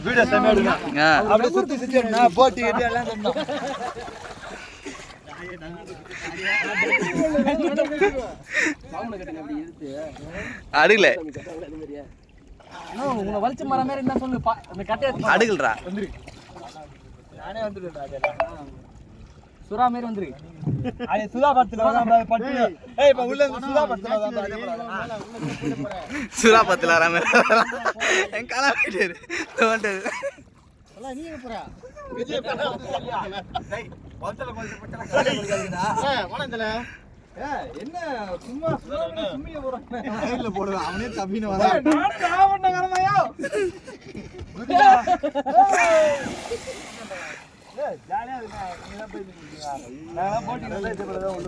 Video செம்ம எடுங்க. அப்படியே சுத்தி சுத்தி நான் போட்டி கட்டி எல்லாம் சொன்னோம். அடுக்கல உங்களை வலிச்சு மர மாதிரி என்ன சொல்லு அந்த கட்டையை அடுக்கல்றா வந்துரு. நானே வந்துட்டேன். சுறா மாதிரி வந்துரு. அது சுதா படத்துல பட்டு. ஏய் இப்ப உள்ள சுதா படத்துல சுறா பத்துல வராம என் காலா போயிட்டாரு. நீ போற விஜய் டேய் படத்துல போடா என்ன சும்மா சும்மிய போறானே இல்ல போடுற அவனே தம்பின வர நான் பண்ண கரமாயா ஜாலியா இருக்கா நீங்க போய் நிக்கிறீங்க நான் போட்டி நல்லா இது பண்ணதா உள்ள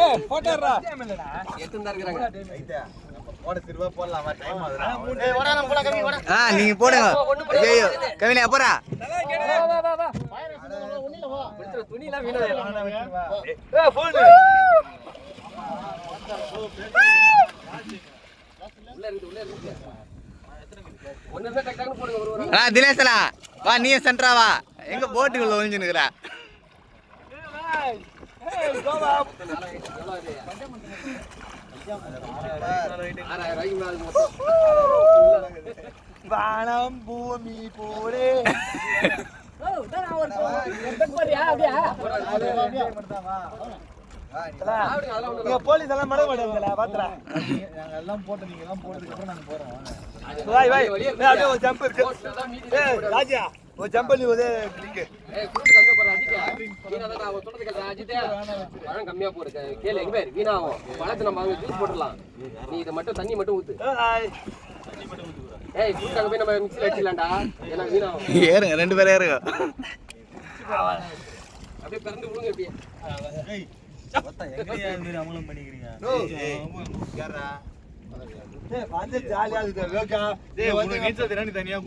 ஏய் போட்டறா எத்தனை இருக்காங்க ஐயா போட திருவா போடலாம் டைம் ஆகுதுடா ஏய் ஓடா நம்ம போலாம் கவி ஓடா நீங்க போடுங்க. ஐயோ கவினே போறா வா வா வா ஒண்ணில வா விடுற துணிலாம் வீணா ஏய் ஃபோன் உள்ள இருக்கு ஒண்ணு தான் டக் டக் போடுங்க ஒரு தினேசலா வா நீ சென்ட்ரா வா எங்க போட்டுக்குள்ள ஒளிஞ்சு நிக்கிறா. ஏய் கோவா வானம் பூமி போலே போலீஸ் எல்லாம் மட மாட்டாங்களா பாத்துறா நாங்க எல்லாம் போட்டு நீங்க எல்லாம் போட்டதுக்கு அப்புறம் நாங்க போறோம் வாய் வாய் அப்படியே ஒரு ஜம்ப் இருக்கு ஏய் ராஜா ஒரு ஜம்ப் பண்ணி ஒரே கிளிக் ஏய் குடு கம்மியா போற அஜித் வீணா தான் நான் சொல்றது கேளு அஜித் பழம் கம்மியா போடு கேளு எங்க பேர் வீணா ஆகும் பழத்தை நம்ம அங்க ஜூஸ் போடலாம் நீ இத மட்டும் தண்ணி மட்டும் ஊத்து தண்ணி மட்டும் ஊத்து ஏய் குடு அங்க போய் நம்ம மிக்ஸில அடிச்சலாம்டா ஏனா வீணா ஆகும் ஏறுங்க ரெண்டு பேரும் ஏறுங்க அப்படியே கறந்து விடுங்க அப்படியே ஏய் பத்தா எங்கயா நீங்க அமலம் பண்ணிக்கிறீங்க யாரா ஏய் பாத்து ஜாலியா இருக்கு ஓகே டேய் வந்து வீட்ல தண்ணி தனியா